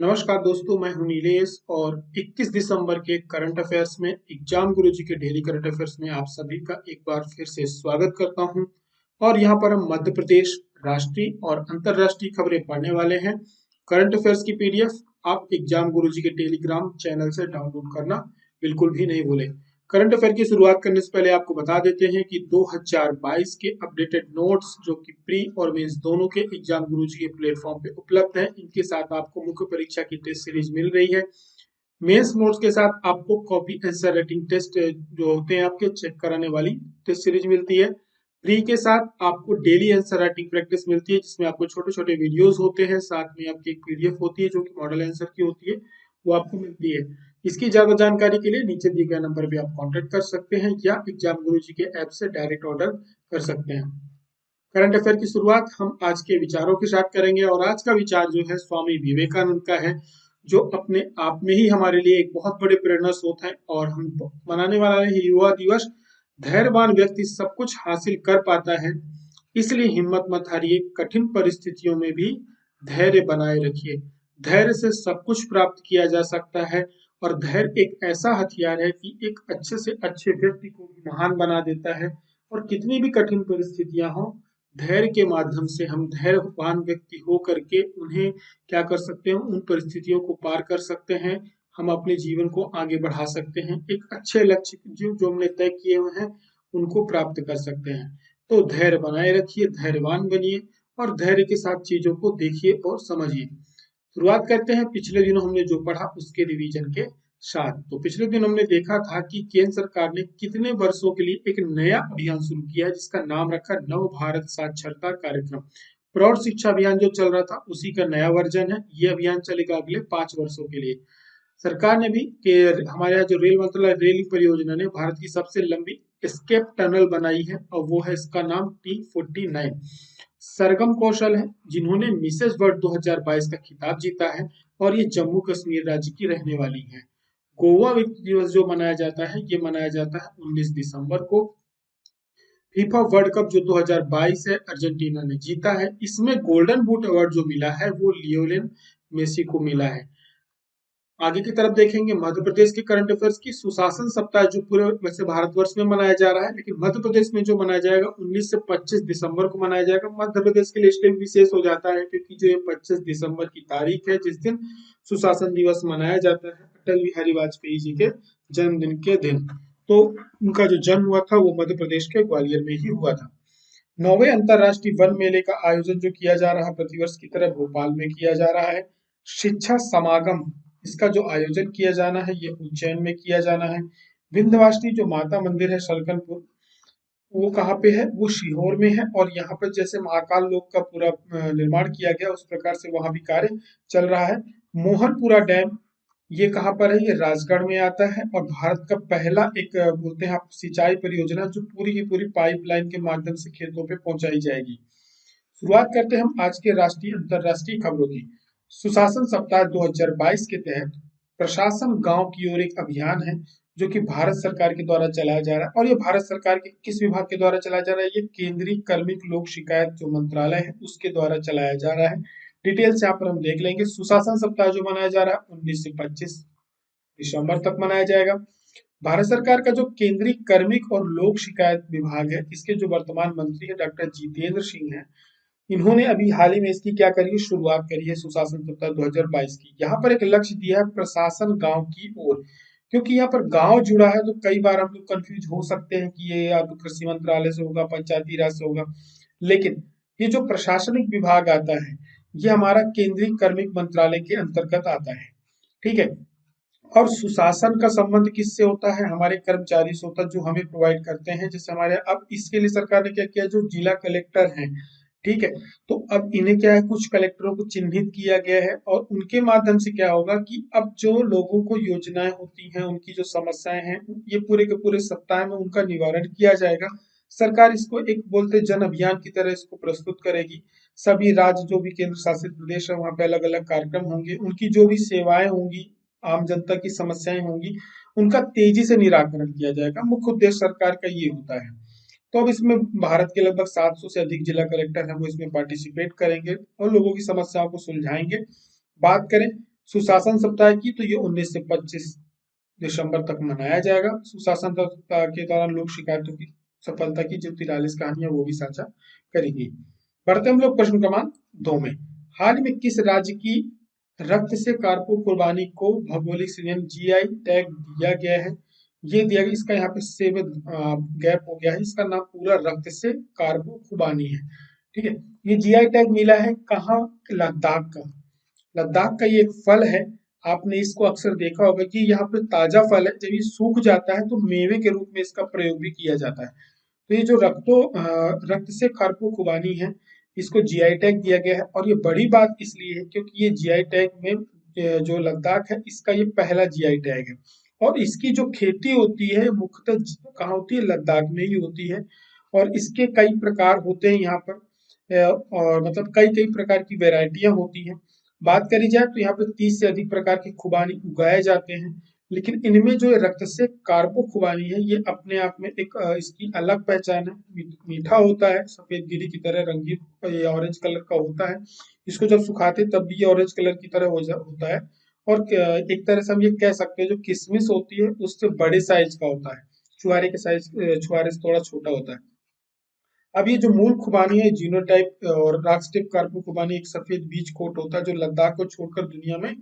नमस्कार दोस्तों, मैं हूं नीलेश और 21 दिसंबर के करंट अफेयर्स में एग्जाम गुरुजी के डेली करंट अफेयर्स में आप सभी का एक बार फिर से स्वागत करता हूं। और यहां पर हम मध्य प्रदेश, राष्ट्रीय और अंतर्राष्ट्रीय खबरें पढ़ने वाले हैं। करंट अफेयर्स की पीडीएफ आप एग्जाम गुरुजी के टेलीग्राम चैनल से डाउनलोड करना बिल्कुल भी नहीं भूलें। करंट अफेयर की शुरुआत करने से पहले आपको बता देते हैं कि 2022 के अपडेटेड नोट्स जो कि प्री और मेंस दोनों के एग्जाम गुरुजी के प्लेटफॉर्म पे उपलब्ध हैं। इनके साथ आपको मुख्य परीक्षा की टेस्ट सीरीज मिल रही है। मेंस नोट्स के साथ आपको कॉपी आंसर राइटिंग टेस्ट जो होते हैं आपके चेक कराने वाली टेस्ट सीरीज मिलती है। प्री के साथ आपको डेली आंसर राइटिंग प्रैक्टिस मिलती है, जिसमें आपको छोटे छोटे वीडियोस होते हैं, साथ में आपकी एक पीडीएफ होती है जो कि मॉडल आंसर की होती है, वो आपको मिलती है। इसकी ज्यादा जानकारी के लिए नीचे दिए गए नंबर पे आप कांटेक्ट कर सकते हैं या एग्जाम गुरुजी के ऐप से डायरेक्ट ऑर्डर कर सकते हैं। करंट अफेयर की शुरुआत हम आज के विचारों के साथ करेंगे और आज का विचार जो है स्वामी विवेकानंद का है, जो अपने आप में ही हमारे लिए एक बहुत बड़े प्रेरणा स्रोत है। और हम मनाने वाला है युवा दिवस। धैर्यवान व्यक्ति सब कुछ हासिल कर पाता है, इसलिए हिम्मत मत हारिए, कठिन परिस्थितियों में भी धैर्य बनाए रखिए। धैर्य से सब कुछ प्राप्त किया जा सकता है और धैर्य एक ऐसा हथियार है कि एक अच्छे से अच्छे व्यक्ति को भी महान बना देता है। और कितनी भी कठिन परिस्थितियां हो, धैर्य के माध्यम से हम धैर्यवान व्यक्ति हो करके उन्हें क्या कर सकते हैं, उन परिस्थितियों को पार कर सकते हैं। हम अपने जीवन को आगे बढ़ा सकते हैं, एक अच्छे लक्ष्य जो जो हमने तय किए हुए हैं उनको प्राप्त कर सकते हैं। तो धैर्य बनाए रखिए, धैर्यवान बनिए और धैर्य के साथ चीजों को देखिए और समझिए। शुरुआत करते हैं पिछले दिनों हमने जो पढ़ा उसके रिवीजन के साथ। तो पिछले दिन हमने देखा था कि केंद्र सरकार ने कितने वर्षों के लिए एक नया अभियान शुरू किया है, जिसका नाम रखा नव भारत साक्षरता कार्यक्रम। प्रौढ़ शिक्षा अभियान जो चल रहा था उसी का नया वर्जन है। ये अभियान चलेगा अगले 5 वर्षों के लिए। सरकार ने भी हमारे यहाँ जो रेल मंत्रालय रेल परियोजना ने भारत की सबसे लंबी एस्केप टनल बनाई है और वो है, इसका नाम T49। सरगम कौशल है जिन्होंने मिसेस वर्ल्ड 2022 का खिताब जीता है और ये जम्मू कश्मीर राज्य की रहने वाली है। गोवा विक्ट्री दिवस जो मनाया जाता है, ये मनाया जाता है 19 दिसंबर को। फीफा वर्ल्ड कप जो 2022 है अर्जेंटीना ने जीता है, इसमें गोल्डन बूट अवार्ड जो मिला है वो लियोनेल मेसी को मिला है। आगे की तरफ देखेंगे मध्य प्रदेश के करंट अफेयर्स की। सुशासन सप्ताह जो पूरे वैसे भारतवर्ष में मनाया जा रहा है, लेकिन मध्य प्रदेश में जो मनाया जाएगा 19 से 25 दिसंबर को मनाया जाएगा। मध्य प्रदेश के लिए इसलिए विशेष हो जाता है क्योंकि जो ये 25 दिसंबर की तारीख है जिस दिन सुशासन दिवस मनाया जाता है, अटल बिहारी वाजपेयी जी के जन्मदिन के दिन। तो उनका जो जन्म हुआ था वो मध्य प्रदेश के ग्वालियर में ही हुआ था। 9वें अंतर्राष्ट्रीय वन मेले का आयोजन जो किया जा रहा है प्रतिवर्ष की तरह भोपाल में किया जा रहा है। शिक्षा समागम, इसका जो आयोजन किया जाना है ये उज्जैन में किया जाना है। विंध्यवासिनी जो माता मंदिर है सलकनपुर, वो कहाँ पे है, वो सीहोर में है। और यहाँ पर जैसे महाकाल लोक का पूरा निर्माण किया गया उस प्रकार से वहां भी कार्य चल रहा है। मोहनपुरा डैम ये कहाँ पर है, ये राजगढ़ में आता है और भारत का पहला एक बोलते हैं आप सिंचाई परियोजना जो पूरी की पूरी पाइपलाइन के माध्यम से खेतों पे पहुंचाई जाएगी। शुरुआत करते हैं हम आज के राष्ट्रीय अंतर्राष्ट्रीय खबरों की। सुशासन सप्ताह 2022 के तहत प्रशासन गांव की ओर एक अभियान है जो कि भारत सरकार के द्वारा चलाया जा रहा है। और ये भारत सरकार के किस विभाग के द्वारा चलाया जा रहा है, ये केंद्रीय कार्मिक लोक शिकायत जो मंत्रालय है उसके द्वारा चलाया जा रहा है। डिटेल से यहाँ पर हम देख लेंगे। सुशासन सप्ताह जो मनाया जा रहा है 19 से 25 दिसंबर तक मनाया जाएगा। भारत सरकार का जो केंद्रीय कार्मिक और लोक शिकायत विभाग है, इसके जो वर्तमान मंत्री है डॉक्टर जितेंद्र सिंह है, इन्होंने अभी हाल ही में इसकी क्या करी है, शुरुआत करी है सुशासन सप्ताह 2022 की। यहाँ पर एक लक्ष्य दिया है प्रशासन गांव की ओर। क्योंकि यहाँ पर गांव जुड़ा है तो कई बार हम लोग कंफ्यूज हो सकते हैं कि ये या तो कृषि मंत्रालय से होगा, पंचायती राज से होगा, लेकिन ये जो प्रशासनिक विभाग आता है ये हमारा केंद्रीय कार्मिक मंत्रालय के अंतर्गत आता है। ठीक है। और सुशासन का संबंध किससे होता है, हमारे कर्मचारी से होता है जो हमें प्रोवाइड करते हैं। जैसे हमारे अब इसके लिए सरकार ने क्या किया, जो जिला कलेक्टर हैं, ठीक है, तो अब इन्हें क्या है, कुछ कलेक्टरों को चिन्हित किया गया है और उनके माध्यम से क्या होगा कि अब जो लोगों को योजनाएं होती हैं, उनकी जो समस्याएं हैं, ये पूरे के पूरे सप्ताह में उनका निवारण किया जाएगा। सरकार इसको एक बोलते जन अभियान की तरह इसको प्रस्तुत करेगी। सभी राज्य जो भी केंद्र शासित प्रदेश है वहां पे अलग अलग कार्यक्रम होंगे, उनकी जो भी सेवाएं होंगी, आम जनता की समस्याएं होंगी, उनका तेजी से निराकरण किया जाएगा। मुख्य उद्देश्य सरकार का ये होता है। तो अब इसमें भारत के लगभग 700 से अधिक जिला कलेक्टर हैं, वो इसमें पार्टिसिपेट करेंगे और लोगों की समस्याओं को सुलझाएंगे। बात करें सुशासन सप्ताह की तो ये 19 से 25 दिसंबर तक मनाया जाएगा। सुशासन सप्ताह के दौरान लोक शिकायतों की सफलता की जो 43 कहानियां वो भी साझा करेंगी। बढ़ते हम लोग प्रश्न क्रमांक 2 में। हाल में किस राज्य की रक्त से कार्पो कुर्बानी को भौगोलिक श्रेणी जीआई टैग दिया गया है? ये दिया गया, इसका यहाँ पे से में गैप हो गया है, इसका नाम पूरा रक्त से कार्बो कुर्बानी है। ठीक है, ये जीआई टैग मिला है कहाँ? लद्दाख का। लद्दाख का ये एक फल है। आपने इसको अक्सर देखा होगा कि यहाँ पे ताजा फल है, जब ये सूख जाता है तो मेवे के रूप में इसका प्रयोग भी किया जाता है। तो ये जो रक्त से खारको खुबानी है, इसको जीआई टैग दिया गया है। और ये बड़ी बात इसलिए है क्योंकि ये जीआई टैग में जो लद्दाख है, इसका ये पहला जीआई टैग है। और इसकी जो खेती होती है मुख्यतः कहाँ होती है? लद्दाख में ही होती है। और इसके कई प्रकार होते हैं यहाँ पर, और मतलब कई कई प्रकार की वेराइटियां होती हैं। बात करी जाए तो यहाँ पे 30 से अधिक प्रकार के खुबानी उगाए जाते हैं। लेकिन इनमें जो रक्त से कार्बो खुबानी है, ये अपने आप में एक इसकी अलग पहचान है। मीठा होता है, सफेद गिरी की तरह रंगीन, ये ऑरेंज कलर का होता है। इसको जब सुखाते तब भी ये ऑरेंज कलर की तरह होता है। और एक तरह से हम ये कह सकते हैं जो किशमिश होती है उससे बड़े साइज का होता है। छुआरे के साइज, छुआरे से थोड़ा छोटा होता है। अब ये जो मूल खुबानी है जीनोटाइप और रॉकस्टिप कार्पो खुबानी, एक सफेद बीज कोट होता है जो लद्दाख को छोड़कर दुनिया में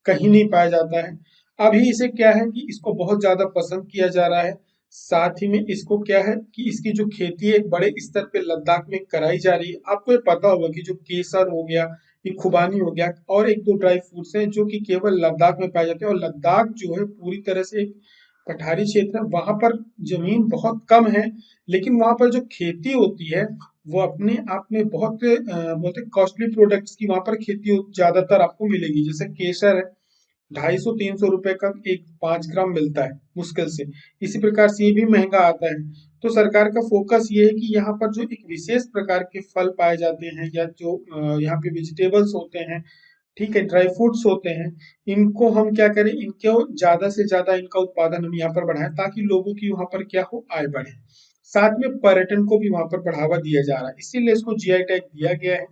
कहीं नहीं पाया जाता है। अभी इसे क्या है कि इसको बहुत ज्यादा पसंद किया जा रहा है। साथ ही में इसको क्या है कि इसकी जो खेती है एक बड़े स्तर पे लद्दाख में कराई जा रही है। आपको ये पता होगा कि जो केसर हो गया, ये खुबानी हो गया, और एक दो ड्राई फ्रूट्स हैं जो कि केवल लद्दाख में पाए जाते हैं। और लद्दाख जो है पूरी तरह से एक पठारी क्षेत्र है, वहां पर जमीन बहुत कम है। लेकिन वहां पर जो खेती होती है वो अपने आप में बहुत बोलते कॉस्टली प्रोडक्ट्स की वहां पर खेती ज्यादातर आपको मिलेगी। जैसे केसर है, 250-300 रुपए का एक 5 ग्राम मिलता है मुश्किल से। इसी प्रकार से ये भी महंगा आता है। तो सरकार का फोकस ये है कि यहाँ पर जो एक विशेष प्रकार के फल पाए जाते हैं, या जो यहाँ पे वेजिटेबल्स होते हैं, ठीक है, ड्राई फ्रूट्स होते हैं, इनको हम क्या करें, इनको ज्यादा से ज्यादा इनका उत्पादन हम यहाँ पर बढ़ाएं ताकि लोगों की वहां पर क्या हो, आय बढ़े। साथ में पर्यटन को भी वहां पर बढ़ावा दिया जा रहा है, इसीलिए इसको जीआई टैग दिया गया है।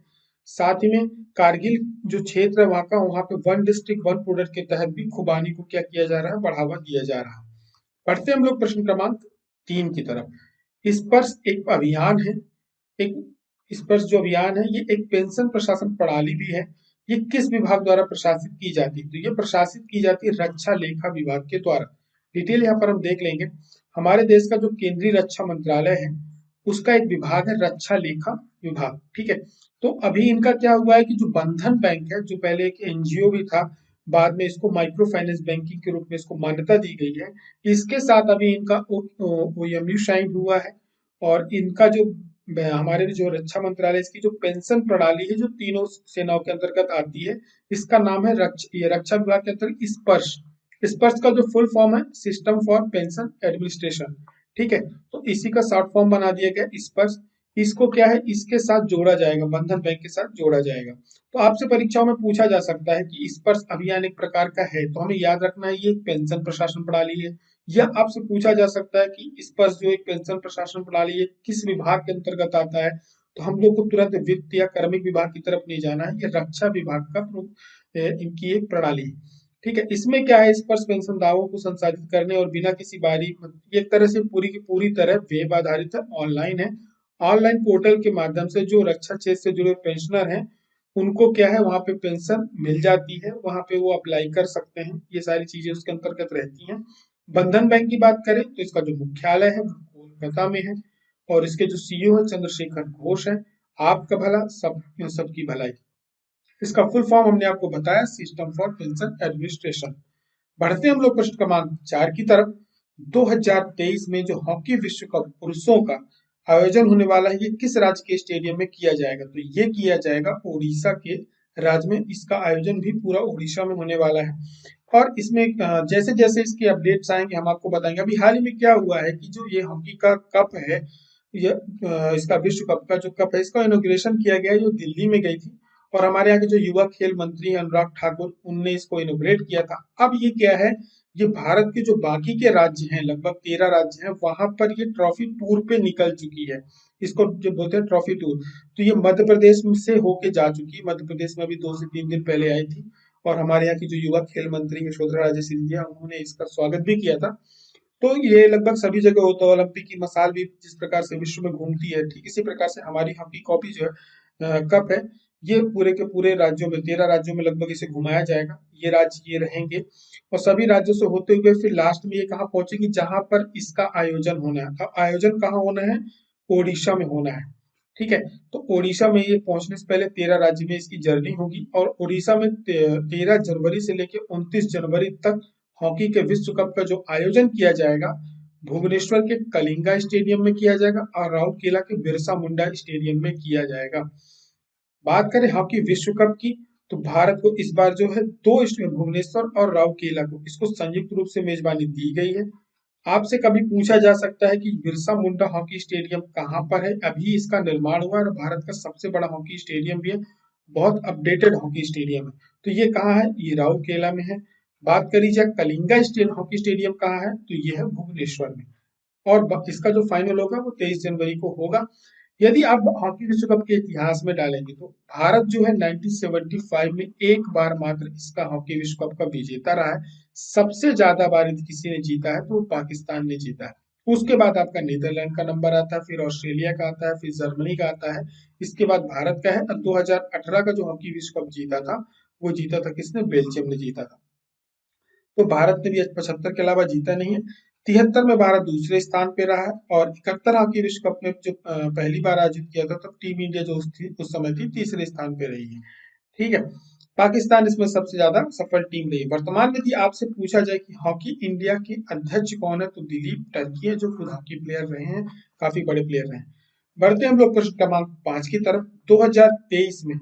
साथ ही में कारगिल जो क्षेत्र है वहां का, वहां पे वन डिस्ट्रिक्ट वन प्रोडक्ट के तहत भी खुबानी को क्या किया जा रहा है, बढ़ावा दिया जा रहा है। पढ़ते हम लोग प्रश्न क्रमांक 3 की तरफ। स्पर्श एक अभियान है। एक स्पर्श जो अभियान है ये एक पेंशन प्रशासन प्रणाली भी है। ये किस विभाग द्वारा प्रशासित की जाती है? तो ये प्रशासित की जाती है रक्षा लेखा विभाग के द्वारा। डिटेल यहाँ पर हम देख लेंगे। हमारे देश का जो केंद्रीय रक्षा मंत्रालय है, उसका एक विभाग है रक्षा लेखा विभाग। ठीक है, तो अभी इनका क्या हुआ है कि जो बंधन बैंक है, जो पहले एक एनजीओ भी था, बाद में इसको माइक्रो फाइनेंस बैंकिंग के रूप में इसको मान्यता दी गई है। इसके साथ अभी इनका ओएमयू साइन हुआ है। और इनका जो हमारे जो रक्षा मंत्रालय, इसकी जो पेंशन प्रणाली है जो तीनों सेनाओं के अंतर्गत आती है, इसका नाम है ये रक्षा विभाग के अंतर्गत स्पर्श। स्पर्श का जो फुल फॉर्म है सिस्टम फॉर पेंशन एडमिनिस्ट्रेशन। ठीक है, तो इसी का शॉर्ट फॉर्म बना दिया गया स्पर्श। इसको क्या है, इसके साथ जोड़ा जाएगा, बंधन बैंक के साथ जोड़ा जाएगा। तो आपसे परीक्षाओं में पूछा जा सकता है कि स्पर्श अभियान एक प्रकार का है, तो हमें याद रखना है ये एक पेंशन प्रशासन प्रणाली है। या आपसे पूछा जा सकता है कि स्पर्श जो एक पेंशन प्रशासन प्रणाली है किस विभाग के अंतर्गत आता है, तो हम लोग को तुरंत वित्त या कार्मिक विभाग की तरफ नहीं जाना है, ये रक्षा विभाग का इनकी एक प्रणाली है। ठीक है, इसमें क्या है, स्पर्श पेंशन दावों को संसाधित करने और बिना किसी बारी, एक तरह से पूरी की पूरी तरह वेब आधारित है, ऑनलाइन है। ऑनलाइन पोर्टल के माध्यम से जो रक्षा क्षेत्र से जुड़े पेंशनर हैं उनको क्या है, वहां पे पेंशन मिल जाती है, वहां पे वो अप्लाई कर सकते हैं, ये सारी चीजें उसके अंतर्गत रहती हैं। बंधन बैंक की बात करें तो इसका जो मुख्यालय है वो कोलकाता में है। और इसके जो सीईओ है चंद्रशेखर घोष है। आपका भला सबकी भलाई, इसका फुल फॉर्म हमने आपको बताया, सिस्टम फॉर पेंशन एडमिनिस्ट्रेशन। बढ़ते हम लोग प्रश्न क्रमांक 4 की तरफ। 2023 में जो हॉकी विश्व कप पुरुषों का आयोजन होने वाला है, ये किस राज्य के स्टेडियम में किया जाएगा? तो ये किया जाएगा उड़ीसा के राज्य में। इसका आयोजन भी पूरा उड़ीसा में होने वाला है। और इसमें जैसे जैसे इसके अपडेट्स आएंगे हम आपको बताएंगे। अभी हाल ही में क्या हुआ है कि जो ये हॉकी का कप है, ये इसका विश्व कप का जो कप है, इसका इनॉग्रेशन किया गया है, जो दिल्ली में गई थी। और हमारे यहाँ के जो युवा खेल मंत्री अनुराग ठाकुर, उनने इसको इनोग्रेट किया था। अब ये क्या है, ये भारत के जो बाकी के राज्य हैं, लगभग 13 राज्य हैं, वहां पर ये ट्रॉफी टूर पे निकल चुकी है। इसको जो बोलते हैं ट्रॉफी टूर। तो ये मध्य प्रदेश से होके जा चुकी है, मध्य प्रदेश में अभी 2 से 3 दिन पहले आई थी। और हमारे यहाँ की जो युवा खेल मंत्री यशोधरा राजे सिंधिया, उन्होंने इसका स्वागत भी किया था। तो ये लगभग सभी जगह होता है। ओलंपिक की मसाल भी जिस प्रकार से विश्व में घूमती है, ठीक इसी प्रकार से हमारी हॉकी कॉपी जो है, कप है, ये पूरे के पूरे राज्यों में, 13 राज्यों में लगभग इसे घुमाया जाएगा। ये राज्य ये रहेंगे और सभी राज्यों से होते हुए फिर लास्ट में ये कहाँ पहुंचेगी, जहां पर इसका आयोजन होना है। अब आयोजन कहाँ होना है? ओडिशा में होना है। ठीक है, तो ओडिशा में ये पहुंचने से पहले 13 राज्य में इसकी जर्नी होगी और ओडिशा में 13 जनवरी से लेकर 29 जनवरी तक हॉकी के विश्व कप का जो आयोजन किया जाएगा, भुवनेश्वर के कलिंगा स्टेडियम में किया जाएगा और राउरकेला के बिरसा मुंडा स्टेडियम में किया जाएगा। बात करें हॉकी विश्व कप की, तो भारत को इस बार जो है दो भुवनेश्वर और राउरकेला को इसको संयुक्त रूप से मेजबानी दी गई है। आपसे कभी पूछा जा सकता है कि बिरसा मुंडा हॉकी स्टेडियम कहाँ पर है? अभी इसका निर्माण हुआ है और भारत का सबसे बड़ा हॉकी स्टेडियम भी है, बहुत अपडेटेड हॉकी स्टेडियम है। तो ये कहाँ है? ये राउरकेला में है। बात करी जाए कलिंगा स्टेडियम, हॉकी स्टेडियम कहाँ है? तो ये है भुवनेश्वर में। और इसका जो फाइनल होगा वो 23 जनवरी को होगा। यदि आप हॉकी विश्व कप के इतिहास में डालेंगे तो भारत जो है 1975 में एक बार मात्र इसका हॉकी विश्व कप का विजेता रहा है। सबसे ज्यादा बार यदि किसी ने जीता है तो वो पाकिस्तान ने जीता है। उसके बाद आपका नीदरलैंड का नंबर आता है, फिर ऑस्ट्रेलिया का आता है, फिर जर्मनी का आता है, इसके बाद भारत का है। और 2018 का जो हॉकी विश्व कप जीता था, वो जीता था किसने? बेल्जियम ने जीता था। तो भारत ने भी 75 के अलावा जीता नहीं है। 73 में भारत दूसरे स्थान पे रहा है और 71 हॉकी विश्व कप में जो पहली बार आयोजित किया था, तब टीम इंडिया जो उस समय थी तीसरे स्थान पे रही है। ठीक है, पाकिस्तान इसमें सबसे ज्यादा सफल टीम रही है। वर्तमान में यदि आपसे पूछा जाए कि हॉकी इंडिया के अध्यक्ष कौन है, तो दिलीप टर्की है, जो खुद हॉकी प्लेयर रहे हैं, काफी बड़े प्लेयर रहे हैं। बढ़ते हम लोग प्रश्न क्रमांक 5 की तरफ। 2023 में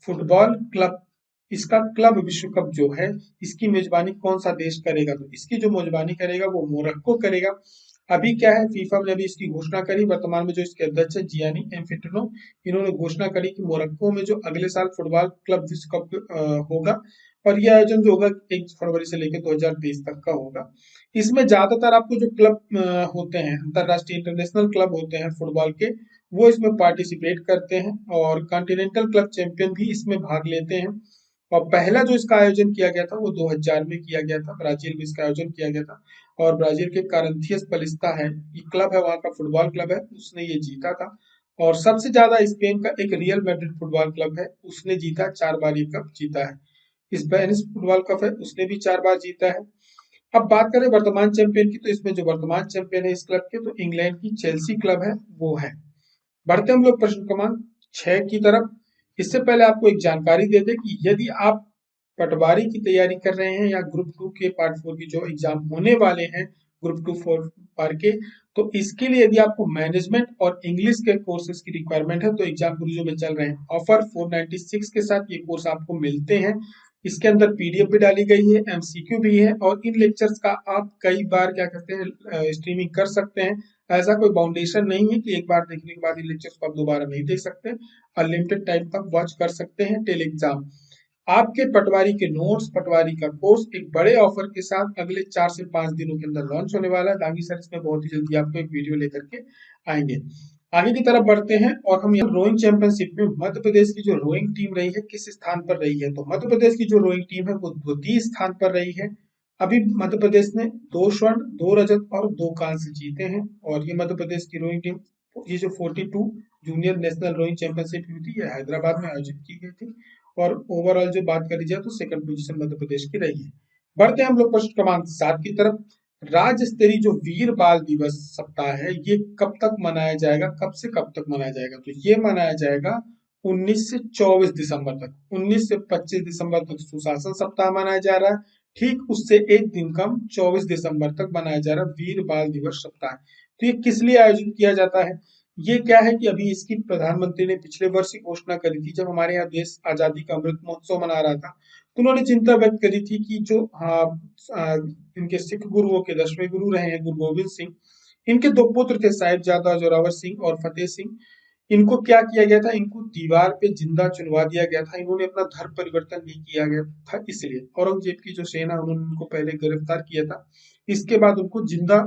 फुटबॉल क्लब, इसका क्लब विश्व कप जो है, इसकी मेजबानी कौन सा देश करेगा? तो इसकी जो मेजबानी करेगा वो मोरक्को करेगा। अभी क्या है, फीफा ने अभी इसकी घोषणा करी, वर्तमान में जो इसके अध्यक्ष है जियानी इन्फेंटिनो, इन्होंने घोषणा करी कि मोरक्को में जो अगले साल फुटबॉल क्लब विश्व कप होगा और यह आयोजन जो होगा 1 फरवरी से लेकर 2023 तक का होगा। इसमें ज्यादातर आपको जो क्लब होते हैं, अंतरराष्ट्रीय इंटरनेशनल क्लब होते हैं फुटबॉल के, वो इसमें पार्टिसिपेट करते हैं और कॉन्टिनेंटल क्लब चैंपियन भी इसमें भाग लेते हैं। और पहला जो इसका आयोजन किया गया था वो 2000 में किया गया था, ब्राजील में इसका आयोजन किया गया था और ब्राजील के करंथियस पलिस्ता है, ये क्लब है, वहाँ का फुटबॉल क्लब है, उसने ये जीता था। और सबसे ज्यादा स्पेन का एक रियल मैड्रिड फुटबॉल क्लब है, उसने जीता, 4 बार ये कप जीता है। स्पेनिश फुटबॉल कप है, उसने भी 4 बार जीता है। अब बात करें वर्तमान चैंपियन की, तो इसमें जो वर्तमान चैंपियन है इस क्लब के, तो इंग्लैंड की चेल्सी क्लब है, वो है। बढ़ते हम लोग प्रश्न क्रमांक 6 की तरफ। इससे पहले आपको एक जानकारी दे दें कि यदि आप पटवारी की तैयारी कर रहे हैं या ग्रुप 2 के पार्ट 4 की जो एग्जाम होने वाले हैं, ग्रुप 2 4 पार के, तो इसके लिए यदि आपको मैनेजमेंट और इंग्लिश के कोर्सेज की रिक्वायरमेंट है, तो एग्जाम गुरुजो में चल रहे हैं ऑफर। 496 के साथ ये कोर्स आपको मिलते हैं। इसके अंदर पीडीएफ भी डाली गई है, एमसीक्यू भी है और इन लेक्चर्स का आप कई बार क्या कहते हैं स्ट्रीमिंग कर सकते हैं। ऐसा कोई बाउंडेशन नहीं है कि एक बार देखने के बाद इन लेक्चर्स को आप दोबारा नहीं देख सकते। अनलिमिटेड टाइम तक वॉच कर सकते हैं टेल एग्जाम। आपके पटवारी के नोट्स, पटवारी का कोर्स एक बड़े ऑफर के साथ अगले 4 से 5 दिनों के अंदर लॉन्च होने वाला है। दागी सर इसमें बहुत ही जल्दी आपको एक वीडियो लेकर के आएंगे। आगे की तरफ बढ़ते हैं और हम यहाँ रोइंग चैंपियनशिप में मध्य प्रदेश की जो रोइंग टीम रही है किस स्थान पर रही है, तो मध्य प्रदेश की जो रोइंग टीम है वो द्वितीय स्थान पर रही है। अभी मध्य प्रदेश ने 2 स्वर्ण, 2 रजत और 2 कांस्य जीते हैं और ये मध्य प्रदेश की रोइंग टीम, ये जो 42 जूनियर नेशनल रोइंग चैंपियनशिप हुई थी, ये हैदराबाद में आयोजित की गई थी और ओवरऑल जो बात करी जाए तो सेकंड पोजीशन मध्य प्रदेश की रही है। बढ़ते हैं हम लोग प्रश्न क्रमांक 7 की तरफ। राज्य स्तरीय जो वीर बाल दिवस सप्ताह है, ये कब तक मनाया जाएगा, कब से कब तक मनाया जाएगा? तो ये मनाया जाएगा 19 से 24 दिसंबर तक। 19 से 25 दिसंबर तक सुशासन सप्ताह मनाया जा रहा है, ठीक उससे एक दिन कम 24 दिसंबर तक मनाया जा रहा है वीर बाल दिवस सप्ताह। तो ये किस लिए आयोजित किया जाता है? ये क्या है कि अभी इसकी प्रधानमंत्री ने पिछले वर्ष ही घोषणा करी थी, जब हमारे यहाँ देश आजादी का अमृत महोत्सव मना रहा था, तो उन्होंने चिंता व्यक्त करी थी कि जो इनके सिख गुरुओं के 10वें गुरु रहे हैं गुरु गोविंद सिंह, इनके 2 पुत्र थे साहिबजादा जोरावर सिंह और फतेह सिंह। इनको क्या किया गया था? इनको दीवार पे जिंदा चुनवा दिया गया था। इन्होंने अपना धर्म परिवर्तन नहीं किया गया था, इसलिए औरंगजेब की जो सेना, उन्होंने उनको पहले गिरफ्तार किया था, इसके बाद उनको जिंदा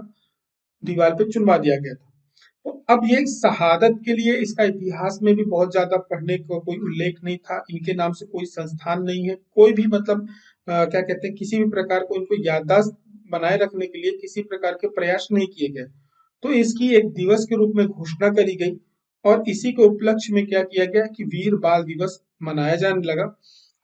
दीवार पे चुनवा दिया गया था। तो अब ये शहादत के लिए इसका इतिहास में भी बहुत ज्यादा पढ़ने को कोई उल्लेख नहीं था, इनके नाम से कोई संस्थान नहीं है, कोई भी मतलब क्या कहते हैं, किसी भी प्रकार को इनको याददाश्त बनाए रखने के लिए किसी प्रकार के प्रयास नहीं किए गए। तो इसकी एक दिवस के रूप में घोषणा करी गई और इसी के उपलक्ष्य में क्या किया गया कि वीर बाल दिवस मनाया जाने लगा।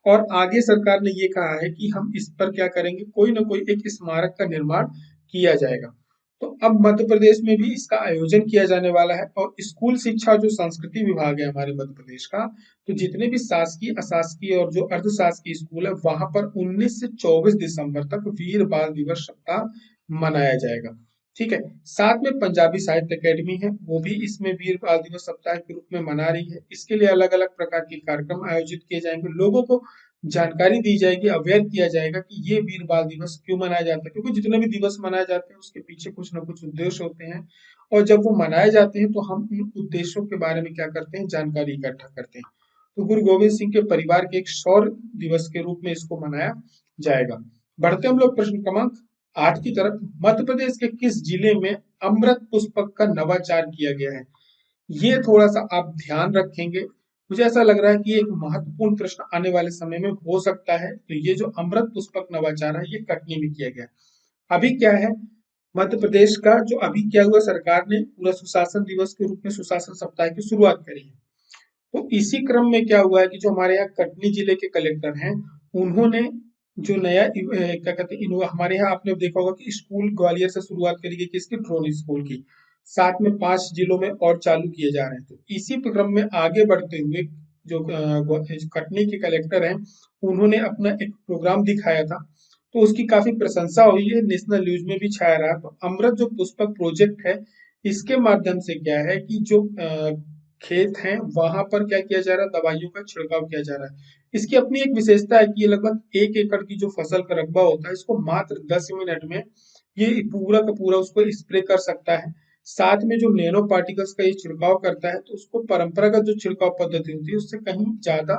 और आगे सरकार ने ये कहा है कि हम इस पर क्या करेंगे, कोई ना कोई एक स्मारक का निर्माण किया जाएगा। तो अब मध्य प्रदेश में भी इसका आयोजन किया जाने वाला है। और स्कूल शिक्षा जो संस्कृति विभाग है हमारे मध्य प्रदेश का, तो जितने भी शासकीय, अशासकीय और जो अर्धशासकीय स्कूल है वहां पर 19 से 24 दिसंबर तक वीर बाल दिवस सप्ताह मनाया जाएगा। ठीक है। साथ में पंजाबी साहित्य अकेडमी है, वो भी इसमें वीर बाल दिवस सप्ताह के रूप में मना रही है। इसके लिए अलग अलग प्रकार के कार्यक्रम आयोजित किए जाएंगे, लोगों को जानकारी दी जाएगी, अवेयर किया जाएगा कि ये वीर बाल दिवस क्यों मनाया जाता है, क्योंकि जितने भी दिवस मनाए जाते हैं उसके पीछे कुछ ना कुछ उद्देश्य होते हैं। और जब वो मनाए जाते हैं तो हम उन उद्देश्यों के बारे में क्या करते हैं, जानकारी इकट्ठा करते हैं। तो गुरु गोविंद सिंह के परिवार के एक शौर्य दिवस के रूप में इसको मनाया जाएगा। बढ़ते हम लोग प्रश्न क्रमांक 8 की तरफ। मध्य प्रदेश के किस जिले में अमृत पुष्पक का नवाचार किया गया है? ये थोड़ा सा आप ध्यान रखेंगे, मुझे ऐसा लग रहा है कि एक महत्वपूर्ण प्रश्न आने वाले समय में हो सकता है। तो ये जो अमृत पुष्पक नवाचार है ये कटनी में किया गया। अभी क्या है, मध्य प्रदेश का जो अभी क्या हुआ, सरकार ने पूरा सुशासन दिवस के रूप में सुशासन सप्ताह की शुरुआत करी है। तो इसी क्रम में क्या हुआ है कि जो हमारे यहाँ कटनी जिले के कलेक्टर हैं, उन्होंने जो नया क्या कहते हैं, हमारे यहाँ आपने देखा होगा कि स्कूल ग्वालियर से शुरुआत करी गई किसकी, ड्रोन स्कूल की। साथ में 5 जिलों में और चालू किए जा रहे हैं। तो इसी क्रम में आगे बढ़ते हुए जो कटनी के कलेक्टर हैं, उन्होंने अपना एक प्रोग्राम दिखाया था। तो उसकी काफी प्रशंसा हुई है, नेशनल न्यूज में भी छाया रहा। तो अमृत जो पुष्पक प्रोजेक्ट है, इसके माध्यम से क्या है कि जो खेत हैं वहां पर क्या किया जा रहा है, दवाइयों का छिड़काव किया जा रहा है। इसकी अपनी एक विशेषता है कि ये लगभग 1 एकड़ की जो फसल का रकबा होता है, इसको मात्र 10 मिनट में ये पूरा का पूरा उसको स्प्रे कर सकता है। साथ में जो नैनो पार्टिकल्स का ये छिड़काव करता है, तो उसको परंपरागत जो छिड़काव पद्धति होती है उससे कहीं ज्यादा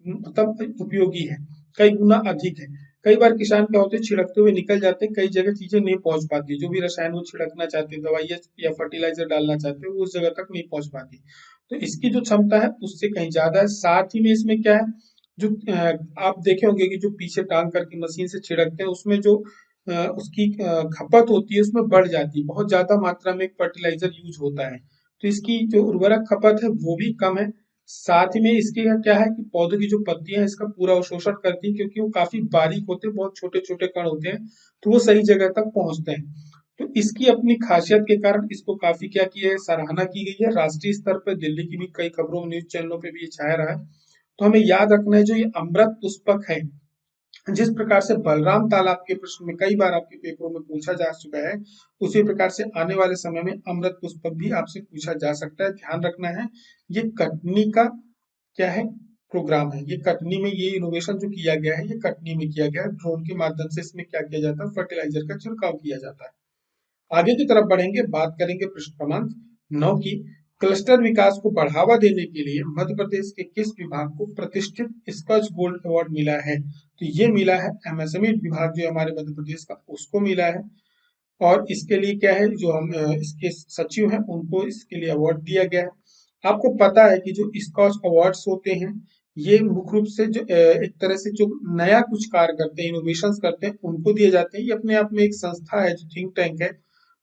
मतलब उपयोगी है, कई गुना अधिक है। कई बार किसान क्या होते हैं, छिड़कते हुए निकल जाते हैं, कई जगह चीजें नहीं पहुंच पाती, जो भी रसायन वो छिड़कना चाहते हैं, दवाइयाँ या फर्टिलाइजर डालना चाहते हैं, वो उस जगह तक नहीं पहुंच पाती। तो इसकी जो क्षमता है उससे कहीं ज्यादा है। साथ ही में इसमें क्या है, जो आप देखे होंगे कि जो पीछे टांग करके मशीन से छिड़कते हैं, उसमें जो उसकी खपत होती है उसमें बढ़ जाती है, बहुत ज्यादा मात्रा में फर्टिलाइजर यूज होता है। तो इसकी जो उर्वरक खपत है वो भी कम है। साथ ही में इसके क्या है कि पौधों की जो पत्तियां हैं इसका पूरा अवशोषण करती हैं, क्योंकि वो काफी बारीक होते हैं, बहुत छोटे छोटे कण होते हैं, तो वो सही जगह तक पहुंचते हैं। तो इसकी अपनी खासियत के कारण इसको काफी क्या की है, सराहना की गई है। राष्ट्रीय स्तर पर दिल्ली की भी कई खबरों, न्यूज चैनलों पे भी ये छाया रहा है। तो हमें याद रखना है, जो ये अमृत पुष्पक है, जिस प्रकार से बलराम तालाब के प्रश्न में कई बार आपके पेपरों में पूछा जा चुका है, उसी प्रकार से आने वाले समय में अमृत पुष्पक भी आपसे पूछा जा सकता है। ध्यान रखना है, ये कटनी का क्या है, प्रोग्राम है। ये कटनी में ये इनोवेशन जो किया गया है, ये कटनी में किया गया है। ड्रोन के माध्यम से इसमें क्या किया जाता है, फर्टिलाइजर का छिड़काव किया जाता है। आगे की तरफ बढ़ेंगे, बात करेंगे प्रश्न क्रमांक 9 की। क्लस्टर विकास को बढ़ावा देने के लिए मध्य प्रदेश के किस विभाग को प्रतिष्ठित स्कॉच गोल्ड अवार्ड मिला है? तो ये मिला है एमएसएमई विभाग जो हमारे मध्य प्रदेश का, उसको मिला है। और इसके लिए क्या है, जो हम इसके सचिव हैं उनको इसके लिए अवार्ड दिया गया है। आपको पता है कि जो स्कॉच अवार्ड्स होते हैं, ये मुख्य रूप से जो एक तरह से जो नया कुछ कार्य करते हैं, इनोवेशंस करते हैं, उनको दिए जाते हैं। ये अपने आप में एक संस्था है, जो थिंक टैंक है,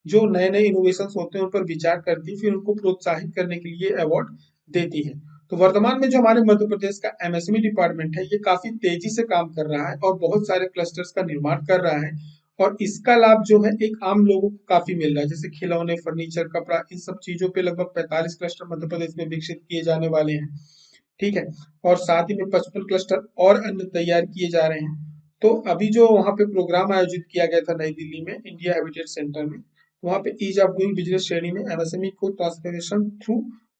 जो नए नए इनोवेशंस होते हैं उन पर विचार करती है, फिर उनको प्रोत्साहित करने के लिए अवार्ड देती है। तो वर्तमान में जो हमारे मध्य प्रदेश का एमएसएमई डिपार्टमेंट है, ये काफी तेजी से काम कर रहा है और बहुत सारे क्लस्टर्स का निर्माण कर रहा है। और इसका लाभ जो है एक आम लोगों को काफी मिल रहा है, जैसे खिलौने, फर्नीचर, कपड़ा, इन सब चीजों पे लगभग 45 क्लस्टर मध्य प्रदेश में विकसित किए जाने वाले हैं। ठीक है। और साथ ही में 55 क्लस्टर और अन्य तैयार किए जा रहे हैं। तो अभी जो वहां पे प्रोग्राम आयोजित किया गया था नई दिल्ली में इंडिया हैबिटेट सेंटर में, वहां पे ईज ऑफ डूइंग बिजनेस श्रेणी में एमएसएमई को transformation through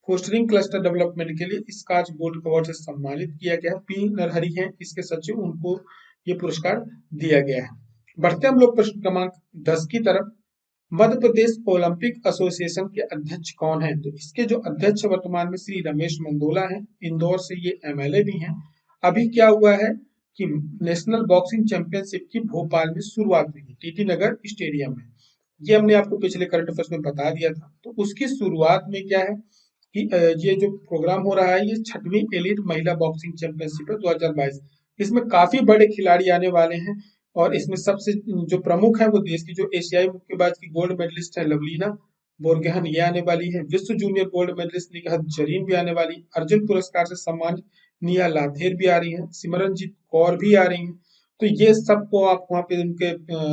fostering cluster development के लिए स्कॉच गोल्ड अवार्ड से सम्मानित किया गया। पी नरहरि हैं इसके सचिव, उनको ये पुरस्कार दिया गया है। बढ़ते हम लोग प्रश्न क्रमांक 10 की तरफ। मध्य प्रदेश ओलंपिक एसोसिएशन के अध्यक्ष कौन है? तो इसके जो अध्यक्ष वर्तमान में श्री रमेश मंदोला हैं, इंदौर से ये एमएलए भी हैं। अभी क्या हुआ है कि नेशनल बॉक्सिंग चैंपियनशिप की भोपाल में शुरुआत हुई है, टीटी नगर स्टेडियम में। ये हमने आपको पिछले करंट अफेयर्स में बता दिया था। तो उसकी शुरुआत में क्या है कि ये जो प्रोग्राम हो रहा है ये 6वीं एलीट महिला बॉक्सिंग चैंपियनशिप है 2022। इसमें काफी बड़े खिलाड़ी आने वाले हैं और इसमें सबसे जो प्रमुख है वो देश की जो एशियाई मुक्केबाज की गोल्ड मेडलिस्ट है लवलीना बोरगोहेन ये आने वाली है। विश्व junior gold medallist Nighat Zareen भी आने वाली, अर्जुन पुरस्कार से सम्मानित निया लाथेर भी आ रही है, सिमरनजीत कौर भी आ रही हैं। तो ये सबको आप वहाँ पे उनके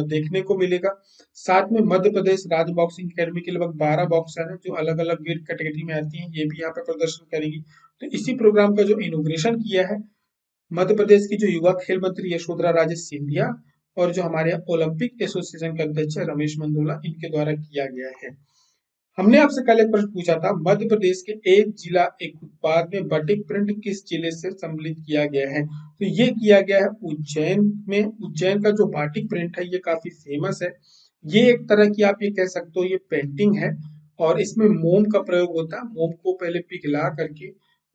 देखने को मिलेगा। साथ में मध्य प्रदेश राज्य बॉक्सिंग अकेडमी के लगभग 12 बॉक्सर हैं जो अलग अलग वेट कैटेगरी में आती हैं, ये भी यहाँ पे प्रदर्शन करेंगी। तो इसी प्रोग्राम का जो इनोग्रेशन किया है मध्य प्रदेश की जो युवा खेल मंत्री यशोधरा राजे सिंधिया और जो हमारे यहाँ ओलंपिक एसोसिएशन के अध्यक्ष है रमेश मंडोला, इनके द्वारा किया गया है। हमने आपसे कल एक प्रश्न पूछा था, मध्य प्रदेश के एक जिला एक उत्पाद में बटिक प्रिंट किस जिले से सम्मिलित किया गया है? तो ये किया गया है उज्जैन में। उज्जैन का जो बाटिक प्रिंट है ये काफी फेमस है। ये एक तरह की आप ये कह सकते हो ये पेंटिंग है और इसमें मोम का प्रयोग होता है। मोम को पहले पिघला करके,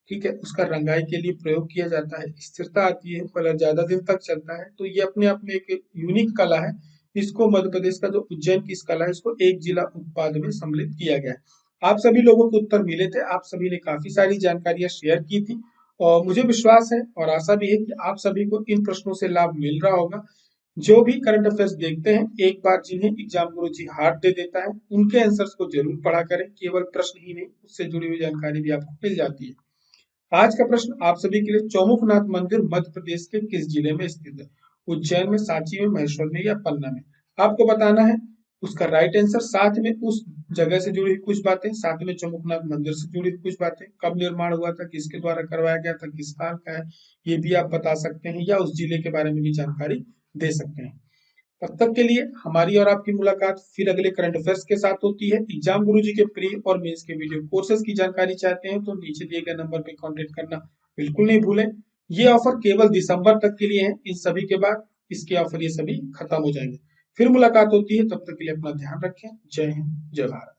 ठीक है, उसका रंगाई के लिए प्रयोग किया जाता है। स्थिरता आती है, कलर ज्यादा दिन तक चलता है। तो ये अपने आप में एक यूनिक कला है। इसको मध्य प्रदेश का जो उज्जैन की इस कला है इसको एक जिला उत्पाद में सम्मिलित किया गया है। आप सभी लोगों के उत्तर मिले थे, आप सभी ने काफी सारी जानकारियां शेयर की थी और मुझे विश्वास है और आशा भी है कि आप सभी को इन प्रश्नों से लाभ मिल रहा होगा। जो भी करंट अफेयर्स देखते हैं एक बार जिन्हें एग्जाम गुरुजी हार्ड दे देता है उनके आंसर्स को जरूर पढ़ा करें। केवल प्रश्न ही नहीं, उससे जुड़ी हुई जानकारी भी आपको मिल जाती है। आज का प्रश्न आप सभी के लिए, चौमुखनाथ मंदिर मध्य प्रदेश के किस जिले में स्थित है? उज्जैन में, सांची में, महेश्वर में या पन्ना में? आपको बताना है उसका राइट आंसर, साथ में उस जगह से जुड़ी हुई कुछ बातें, साथ में चौमुखनाथ मंदिर से जुड़ी हुई कुछ बातें, कब निर्माण हुआ था, किसके द्वारा करवाया गया था, किस साल का है, ये भी आप बता सकते हैं या उस जिले के बारे में भी जानकारी दे सकते हैं। तब तक के लिए हमारी और आपकी मुलाकात फिर अगले करंट अफेयर्स के साथ होती है। एग्जाम गुरुजी के प्री और मेंस के वीडियो कोर्सेज की जानकारी चाहते हैं तो नीचे दिए गए नंबर पर कांटेक्ट करना बिल्कुल नहीं भूलें। ये ऑफर केवल दिसंबर तक के लिए है, इन सभी के बाद इसके ऑफर ये सभी खत्म हो जाएंगे। फिर मुलाकात होती है, तब तक के लिए अपना ध्यान रखें। जय हिंद, जय भारत।